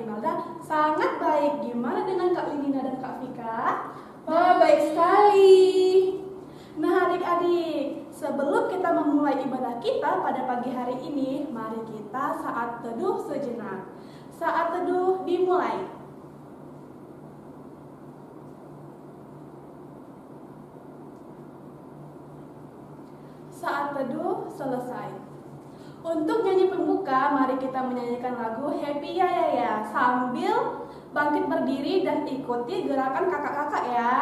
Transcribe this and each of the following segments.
Imelda sangat baik. Gimana dengan Kak Lina dan Kak Vika? Wah, baik sekali. Nah adik-adik, sebelum kita memulai ibadah kita pada pagi hari ini, mari kita saat teduh sejenak. Saat teduh dimulai. Saat teduh selesai. Untuk nyanyi pembuka, mari kita menyanyikan lagu Happy Ya Ya Ya sambil bangkit berdiri dan ikuti gerakan kakak-kakak ya.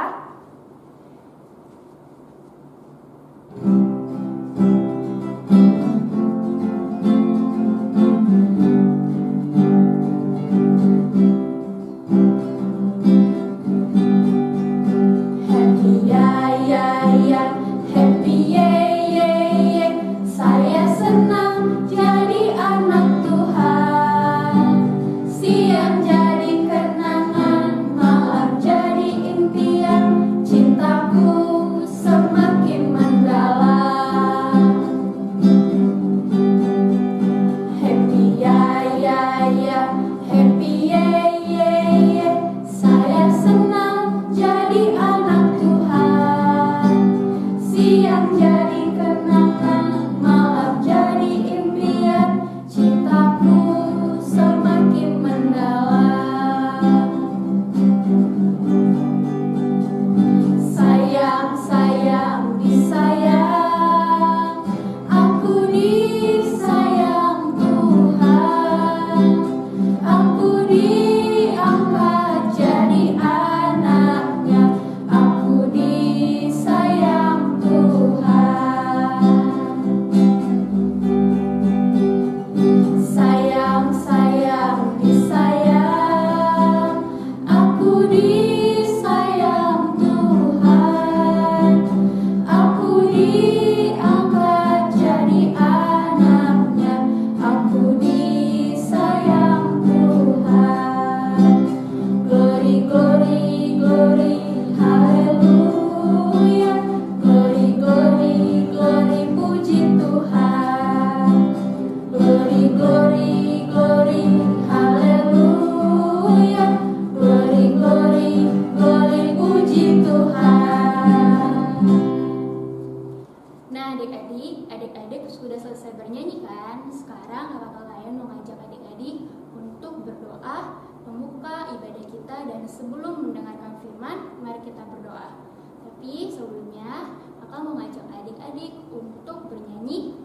Adik-adik sudah selesai bernyanyi kan? Sekarang kakak kalian mengajak adik-adik untuk berdoa, membuka ibadah kita, dan sebelum mendengarkan firman, mari kita berdoa. Tapi sebelumnya, kakak mengajak adik-adik untuk bernyanyi.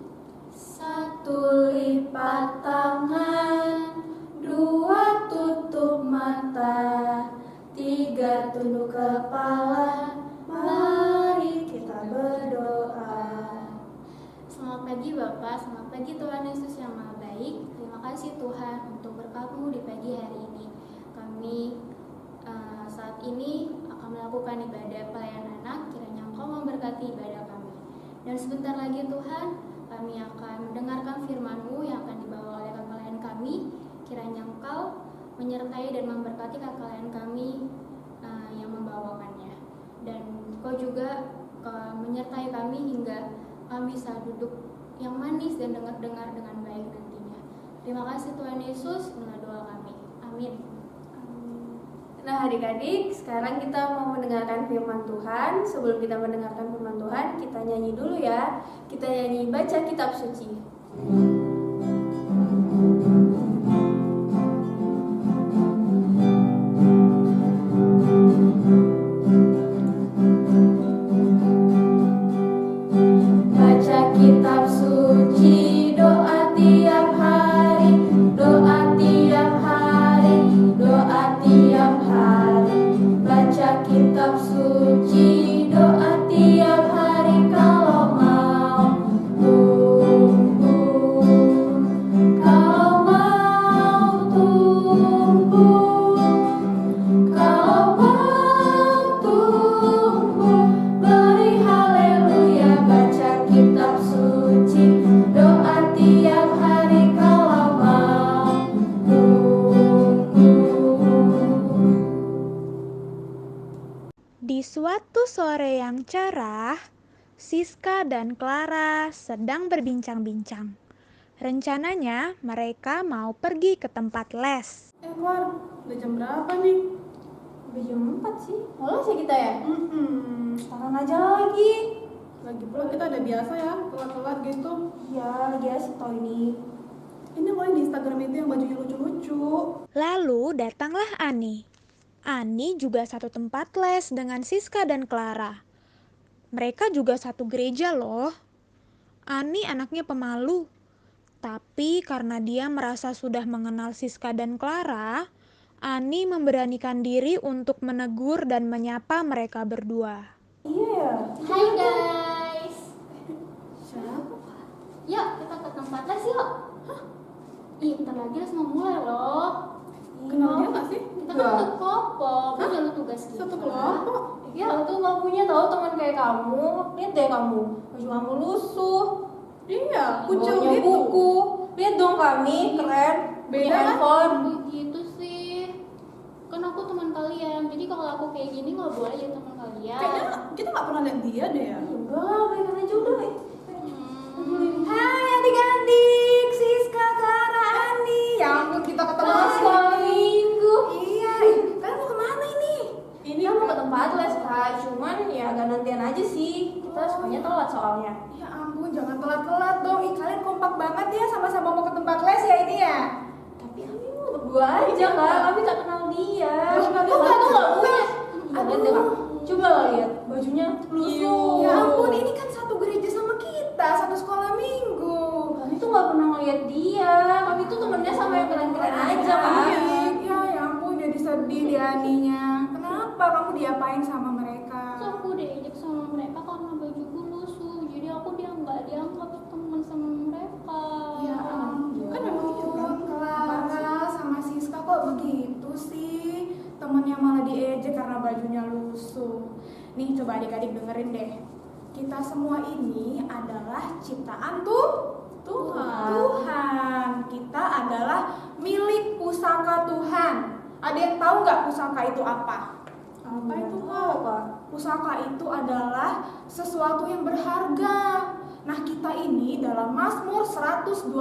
Satu lipat tangan, dua tutup mata, tiga tunduk kepala, mari kita berdoa. Selamat pagi Bapak, selamat pagi Tuhan Yesus yang Maha Baik. Terima kasih Tuhan untuk berkat-Mu di pagi hari ini. Kami saat ini akan melakukan ibadah pelayanan anak, kiranya Engkau memberkati ibadah kami. Dan sebentar lagi Tuhan, kami akan mendengarkan firman-Mu yang akan dibawa oleh kakak kalian kami. Kiranya Engkau menyertai dan memberkati kakak kalian kami yang membawakannya. Dan Engkau juga menyertai kami hingga kami bisa duduk yang manis dan dengar-dengar dengan baik nantinya. Terima kasih Tuhan Yesus, dengar doa kami. Amin. Nah adik-adik, sekarang kita mau mendengarkan firman Tuhan. Sebelum kita mendengarkan firman Tuhan, kita nyanyi dulu ya. Kita nyanyi baca kitab suci. Kitab suci, doa tiap hari, doa tiap hari, doa tiap hari. Baca kitab suci, doa tiap hari kalau mau tumbuh, kalau mau tumbuh, kalau mau tumbuh. Beri haleluya, baca kitab suci, doa tiap hari kalau mau tumbuh. Di suatu sore yang cerah, Siska dan Clara sedang berbincang-bincang. Rencananya mereka mau pergi ke tempat les. War, udah jam berapa nih? Udah jam 4 sih. Malas ya kita ya? Sekarang Aja lagi. lagi pula kita udah biasa ya, telat-telat gitu. Ya, lagi asik tau ini. Ini loh di Instagram itu yang bajunya lucu-lucu. Lalu datanglah Ani. Ani juga satu tempat les dengan Siska dan Clara. Mereka juga satu gereja loh. Ani anaknya pemalu. Tapi karena dia merasa sudah mengenal Siska dan Clara, Ani memberanikan diri untuk menegur dan menyapa mereka berdua. Iya ya. Hai guys. Siapa? Yuk kita ke tempat les yuk. Ih, bentar lagi les mau mulai loh. Kenal dia nggak sih? Kita kan satu kelompok, kan jalur tugas kita. Satu kelompok. Ya, aku tuh gak punya tahu teman kayak kamu. Lihat deh kamu, baju kamu lusuh. Iya, kucing Bawanya gitu. buku. Lihat dong kami, keren. Beda Punya kan? handphone. Begitu sih. Kan aku teman kalian, jadi kalau aku kayak gini nggak boleh jadi teman kalian. Kayaknya kita nggak pernah lihat dia deh ya. Enggak, balikan aja udah. Hai adik-adik, Siska, Clara, Ani. Ya ampun, kita ketemu Selama lagi. minggu. Iya, kalian mau kemana ini? Ini mau ke tempat les kak, cuman ya agak nantian aja sih. Kita semuanya telat soalnya. Ya ampun, jangan telat-telat dong. Ih, kalian kompak banget ya sama-sama mau ke tempat les ya ini ya. Tapi kami mau berdua aja kak, kami tak kenal dia. Loh, Kami kok nggak tuh nggak kenal? punya. Aduh. Lihat deh kak, coba lihat bajunya lusuh. Ya ampun, ini kan satu gereja sama kita, satu sekolah minggu. Kami tuh nggak pernah ngeliat dia. Kami tuh temennya sama yang keren-keren aja kak. Ya ampun, jadi sedih di Aninya. Kenapa kamu diapain sama mereka? Terus aku diajak sama mereka karena bajuku lusuh, jadi aku nggak dianggap teman sama mereka. Ya ampun, kan memang gitu kan. Clara sama Siska kok begitu sih? Temennya malah diejek karena bajunya lusuh. Nih coba adik-adik dengerin deh. Kita semua ini adalah ciptaan Tuhan. Kita adalah milik pusaka Tuhan. Ada yang tahu nggak pusaka itu apa? Apa itu kak? Pusaka itu adalah sesuatu yang berharga. Nah kita ini dalam Mazmur 127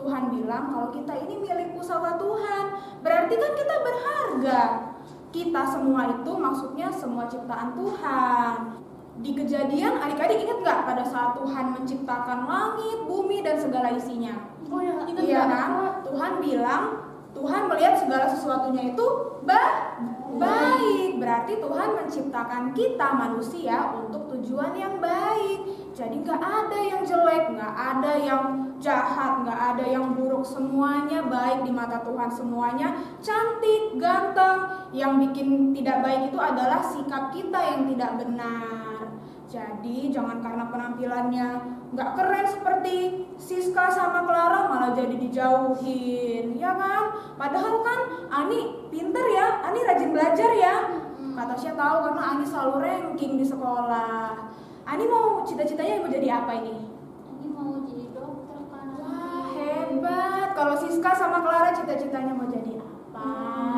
Tuhan bilang kalau kita ini milik pusaka Tuhan. Berarti kan kita berharga. Kita semua itu maksudnya semua ciptaan Tuhan. Di Kejadian adik-adik ingat nggak pada saat Tuhan menciptakan langit, bumi dan segala isinya? Oh ya, ingat Iya nggak? kan? Tuhan bilang Tuhan melihat segala sesuatunya itu baik. Berarti Tuhan menciptakan kita manusia untuk tujuan yang baik. Jadi nggak ada yang jelek, nggak ada yang jahat, nggak ada yang buruk. Semuanya baik di mata Tuhan. Semuanya cantik, ganteng. Yang bikin tidak baik itu adalah sikap kita yang tidak benar. Jadi jangan karena penampilannya nggak keren seperti Siska sama Clara malah jadi dijauhin, ya kan? Padahal kan Ani pinter ya, Ani rajin belajar ya. Kak Tasya tahu karena Ani selalu ranking di sekolah. Ani mau cita-citanya mau jadi apa ini? Ini mau jadi dokter kan? Wah hebat. Kalau Siska sama Clara cita-citanya mau jadi apa?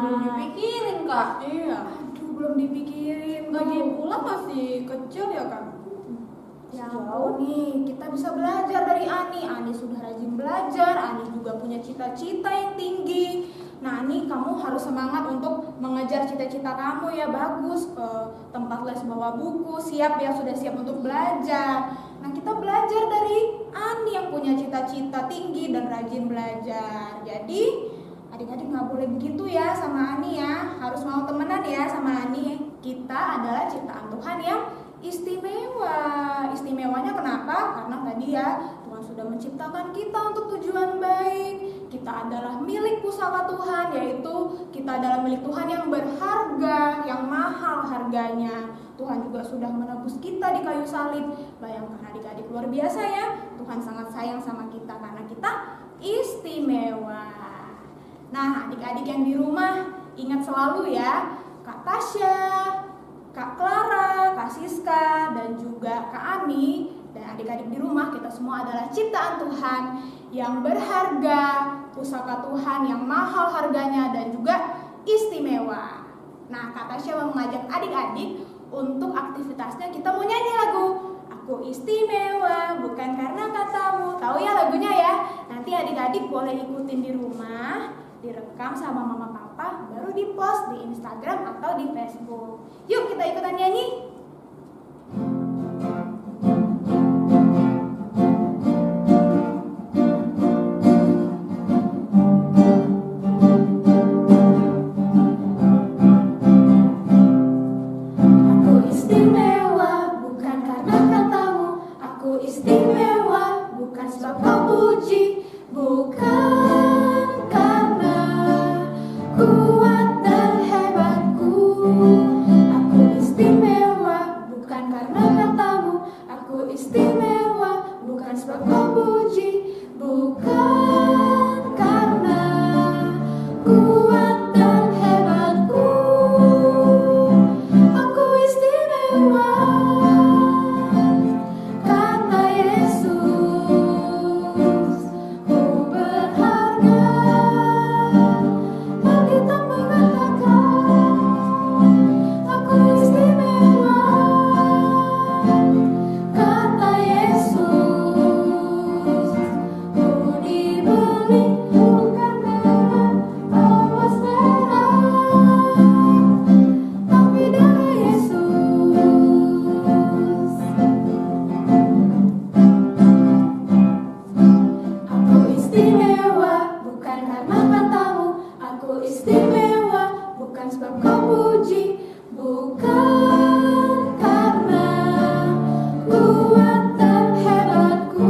Belum dipikirin kak. Iya. Aduh belum dipikirin. Lagi pula masih kecil ya kan? Ya ampun nih, kita bisa belajar dari Ani. Ani sudah rajin belajar, Ani juga punya cita-cita yang tinggi. Nah Ani, kamu harus semangat untuk mengejar cita-cita kamu ya. Bagus, ke tempat les bawa buku, siap ya, sudah siap untuk belajar. Nah kita belajar dari Ani yang punya cita-cita tinggi dan rajin belajar. Jadi adik-adik nggak boleh begitu ya sama Ani ya. Harus mau temenan ya sama Ani. Kita adalah ciptaan Tuhan yang istimewa. Istimewanya kenapa? Karena tadi ya Tuhan sudah menciptakan kita untuk tujuan baik. Kita adalah milik pusaka Tuhan, yaitu kita adalah milik Tuhan yang berharga, yang mahal harganya. Tuhan juga sudah menebus kita di kayu salib. Bayangkan adik-adik, luar biasa ya. Tuhan sangat sayang sama kita karena kita istimewa. Nah adik-adik yang di rumah ingat selalu ya, Kak Tasya, Kak Clara, Kak Siska, dan juga Kak Ani, dan adik-adik di rumah, kita semua adalah ciptaan Tuhan yang berharga, pusaka Tuhan yang mahal harganya dan juga istimewa. Nah, Kak Tasya mau mengajak adik-adik untuk aktivitasnya kita mau nyanyi lagu Aku Istimewa Bukan Karena Katamu. Tahu ya lagunya ya? Nanti adik-adik boleh ikutin di rumah. direkam sama mama papa, baru dipost di Instagram atau di Facebook. Yuk kita ikutan nyanyi. Aku istimewa bukan karena katamu, aku istimewa bukan sebab kau puji, bukan karena kuat dan hebatku. Aku istimewa bukan karena katamu, aku istimewa bukan sebab kau puji, bukan karena kuat dan hebatku. Aku istimewa karena Yesus, ku berharga. Alkitab mengatakan, aku istimewa karena Yesus, ku dibeli bukan dengan emas perak, tapi darah Yesus. Aku istimewa bukan karena katamu, aku istimewa bukan sebab kau puji, bukan karena kuat dan hebatku.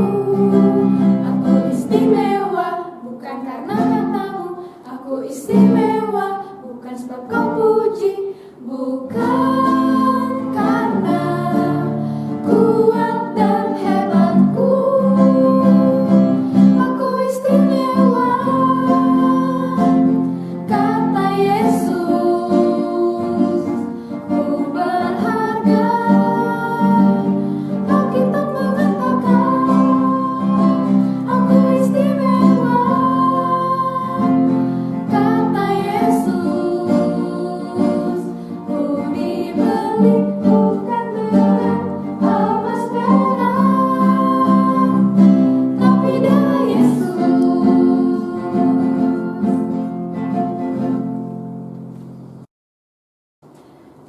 Aku istimewa bukan karena katamu, aku istimewa bukan sebab kau puji, bukan karena kuat dan hebatku. Aku istimewa kata Yesus, ku berharga. Alkitab mengatakan, aku istimewa kata Yesus, ku dibeli bukan dengan emas perak, tapi darah Yesus.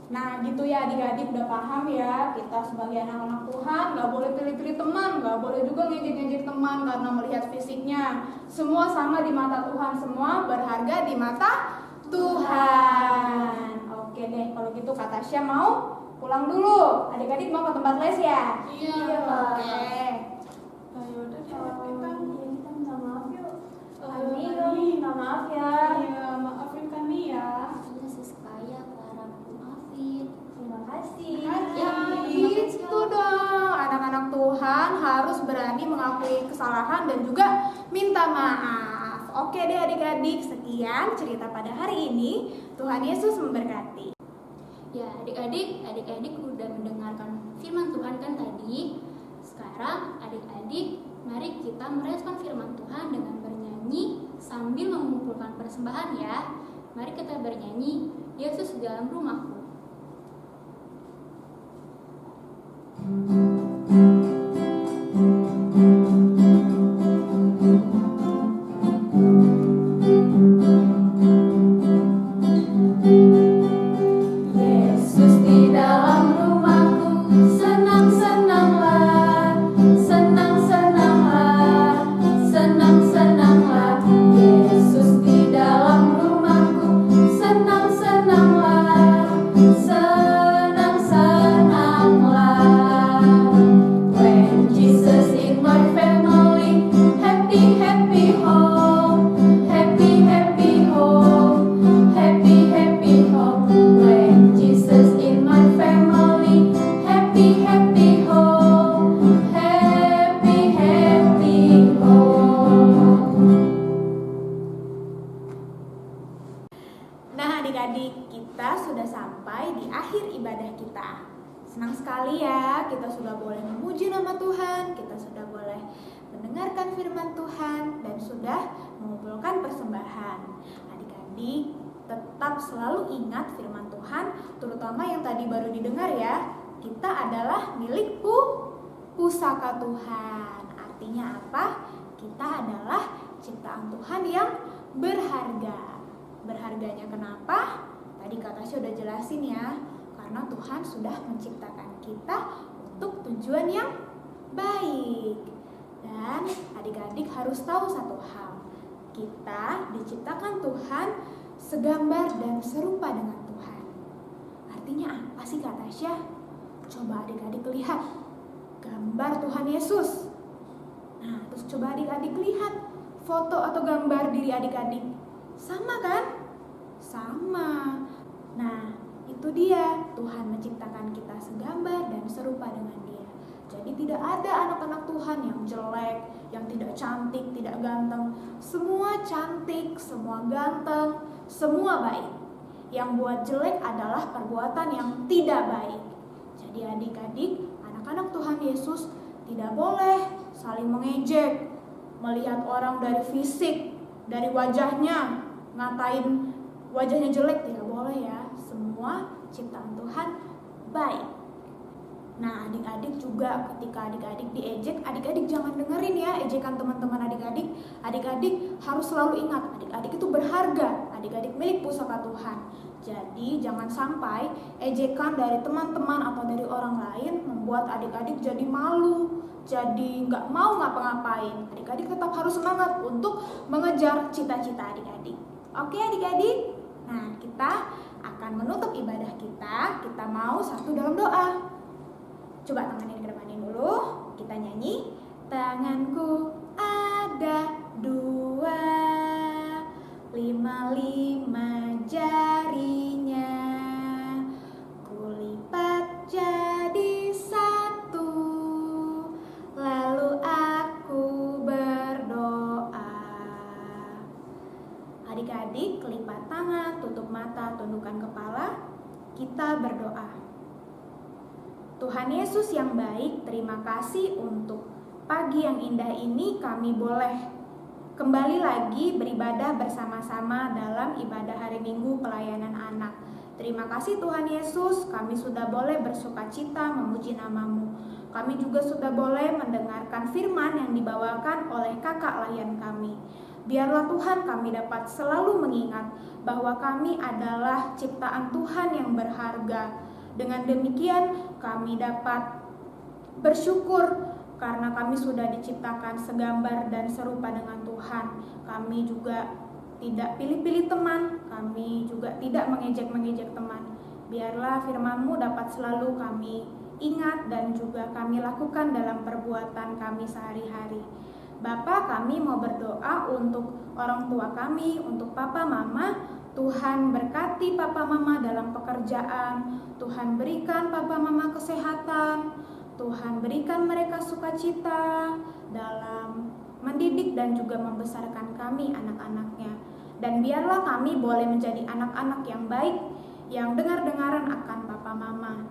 Nah gitu ya adik-adik, udah paham ya, kita sebagai anak-anak Tuhan gak boleh pilih-pilih teman, gak boleh juga ngejek-ngejek teman karena melihat fisiknya. Semua sama di mata Tuhan, semua berharga di mata Tuhan. Oke deh, kalau gitu Kak Tasya mau pulang dulu. Adik-adik mau ke tempat les ya? Iya, Pak. Oke. Ayo udah Kita minta maaf yuk. Ayo, Ani, Ani. minta maaf ya. Iya, maafin kami ya. Iya, Siska, ya, Clara, maafin. Terima kasih. Ya, Gitu dong, anak-anak Tuhan harus berani mengakui kesalahan dan juga minta maaf. Oke deh adik-adik, sekian cerita pada hari ini. Tuhan Yesus memberkati. Ya, adik-adik udah mendengarkan firman Tuhan kan tadi. Sekarang adik-adik, mari kita merespon firman Tuhan dengan bernyanyi sambil mengumpulkan persembahan ya. Mari kita bernyanyi, Yesus di dalam rumahku. Yesus di dalam rumahku, senang-senanglah, senang-senanglah, senang-senanglah. Yesus di dalam rumahku, senang-senanglah, senang-senanglah. When Jesus in my family, happy, happy home, happy, happy home, happy, happy home. When Jesus in my family, happy, happy home, happy, happy home. Nah adik-adik, kita sudah sampai di akhir ibadah kita. Senang sekali ya, kita sudah boleh memuji nama Tuhan, kita sudah boleh mendengarkan firman Tuhan, dan sudah mengumpulkan persembahan. Adik-adik, tetap selalu ingat firman Tuhan, terutama yang tadi baru didengar ya. Kita adalah milik pusaka Tuhan. Artinya apa? Kita adalah ciptaan Tuhan yang berharga. Berharganya kenapa? Tadi Kak Tasya udah jelasin ya. Karena Tuhan sudah menciptakan kita untuk tujuan yang baik. Dan adik-adik harus tahu satu hal. Kita diciptakan Tuhan segambar dan serupa dengan Tuhan. Artinya apa sih Kak Tasya? Coba adik-adik lihat gambar Tuhan Yesus. Nah, terus coba adik-adik lihat foto atau gambar diri adik-adik. Sama kan? Sama. Nah, itu dia. Tuhan menciptakan kita segambar dan serupa dengan Dia. Jadi tidak ada anak-anak Tuhan yang jelek, yang tidak cantik, tidak ganteng. Semua cantik, semua ganteng, semua baik. Yang buat jelek adalah perbuatan yang tidak baik. Jadi adik-adik, anak-anak Tuhan Yesus tidak boleh saling mengejek, melihat orang dari fisik, dari wajahnya, ngatain wajahnya jelek, tidak boleh ya. Semua ciptaan Tuhan baik. Nah, adik-adik juga ketika adik-adik diejek, adik-adik jangan dengerin ya ejekan teman-teman adik-adik. Adik-adik harus selalu ingat, adik-adik itu berharga, adik-adik milik pusaka Tuhan. Jadi jangan sampai ejekan dari teman-teman atau dari orang lain membuat adik-adik jadi malu, jadi nggak mau ngapa-ngapain. Adik-adik tetap harus semangat untuk mengejar cita-cita adik-adik. Oke adik-adik? Nah, kita akan menutup ibadah kita. Kita mau satu dalam doa. Coba tangannya dikedepanin dulu. Kita nyanyi. Tanganku ada 2, 5 jarinya. Kulipat jadi 1, lalu aku berdoa. Adik-adik, kelipat tangan, tutup mata, tundukkan kepala. Kita berdoa. Tuhan Yesus yang baik, terima kasih untuk pagi yang indah ini kami boleh kembali lagi beribadah bersama-sama dalam ibadah hari Minggu pelayanan anak. Terima kasih Tuhan Yesus, kami sudah boleh bersukacita memuji nama-Mu. Kami juga sudah boleh mendengarkan firman yang dibawakan oleh kakak layan kami. Biarlah Tuhan kami dapat selalu mengingat bahwa kami adalah ciptaan Tuhan yang berharga. Dengan demikian kami dapat bersyukur karena kami sudah diciptakan segambar dan serupa dengan Tuhan. Kami juga tidak pilih-pilih teman, kami juga tidak mengejek-mengejek teman. Biarlah firman-Mu dapat selalu kami ingat dan juga kami lakukan dalam perbuatan kami sehari-hari. Bapa, kami mau berdoa untuk orang tua kami, untuk papa mama. Tuhan berkati papa mama dalam pekerjaan. Tuhan berikan papa mama kesehatan. Tuhan berikan mereka sukacita dalam mendidik dan juga membesarkan kami anak-anaknya. Dan biarlah kami boleh menjadi anak-anak yang baik, yang dengar-dengaran akan papa mama,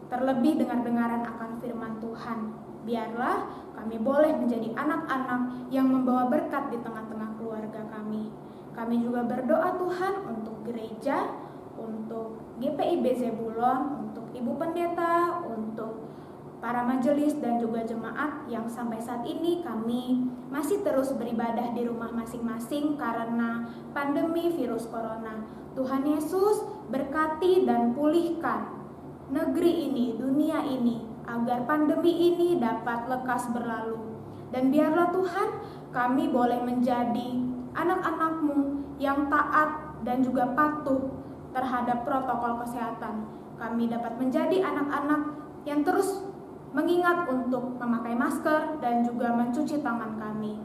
terlebih dengar-dengaran akan firman Tuhan. Biarlah kami boleh menjadi anak-anak yang membawa berkat di tengah-tengah keluarga kami. Kami juga berdoa Tuhan untuk gereja, untuk GPIB Zebulon, untuk Ibu Pendeta, untuk para majelis dan juga jemaat yang sampai saat ini kami masih terus beribadah di rumah masing-masing karena pandemi virus corona. Tuhan Yesus berkati dan pulihkan negeri ini, dunia ini, agar pandemi ini dapat lekas berlalu. Dan biarlah Tuhan kami boleh menjadi anak-anak-Mu yang taat dan juga patuh terhadap protokol kesehatan. Kami dapat menjadi anak-anak yang terus mengingat untuk memakai masker dan juga mencuci tangan kami.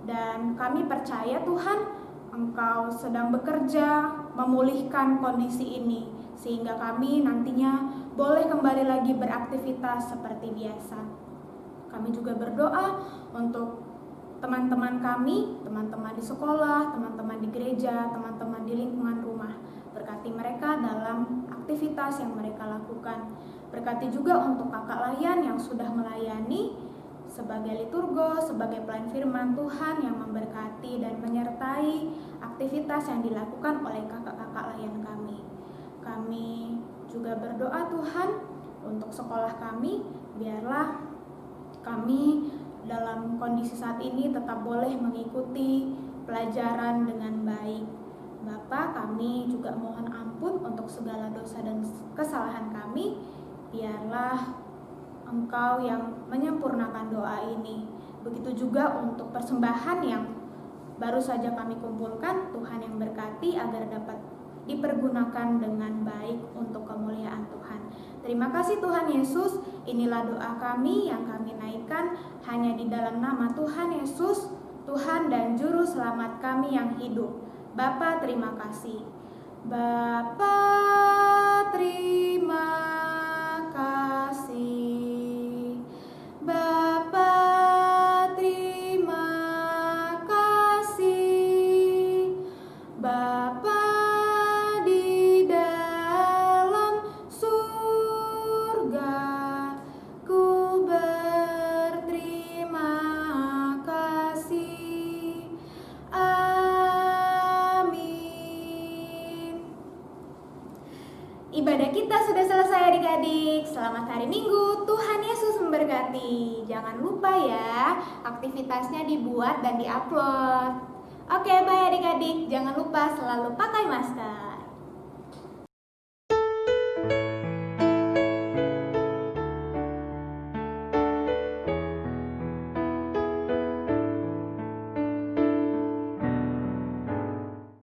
Dan kami percaya Tuhan, Engkau sedang bekerja memulihkan kondisi ini, sehingga kami nantinya boleh kembali lagi beraktivitas seperti biasa. Kami juga berdoa untuk teman-teman kami, teman-teman di sekolah, teman-teman di gereja, teman-teman di lingkungan rumah. Berkati mereka dalam aktivitas yang mereka lakukan. Berkati juga untuk kakak layan yang sudah melayani sebagai liturgo, sebagai pelayan firman Tuhan yang memberkati dan menyertai aktivitas yang dilakukan oleh kakak-kakak layan kami. Kami juga berdoa Tuhan untuk sekolah kami, biarlah kami dalam kondisi saat ini tetap boleh mengikuti pelajaran dengan baik. Bapa, kami juga mohon ampun untuk segala dosa dan kesalahan kami. Biarlah Engkau yang menyempurnakan doa ini. Begitu juga untuk persembahan yang baru saja kami kumpulkan, Tuhan yang berkati agar dapat dipergunakan dengan baik untuk kemuliaan Tuhan. Terima kasih Tuhan Yesus, inilah doa kami yang kami naikkan hanya di dalam nama Tuhan Yesus, Tuhan dan Juru Selamat kami yang hidup. Bapa, terima kasih. Bapa, terima kasih. Bapa, terima kasih. Bapa di dalam surga, ku berterima kasih. Amin. Ibadah kita sudah selesai adik-adik. Selamat hari Minggu, Tuhan Yesus memberkati. Jangan lupa ya, aktivitasnya dibuat dan diupload. Oke, bye adik-adik. Jangan lupa selalu pakai masker.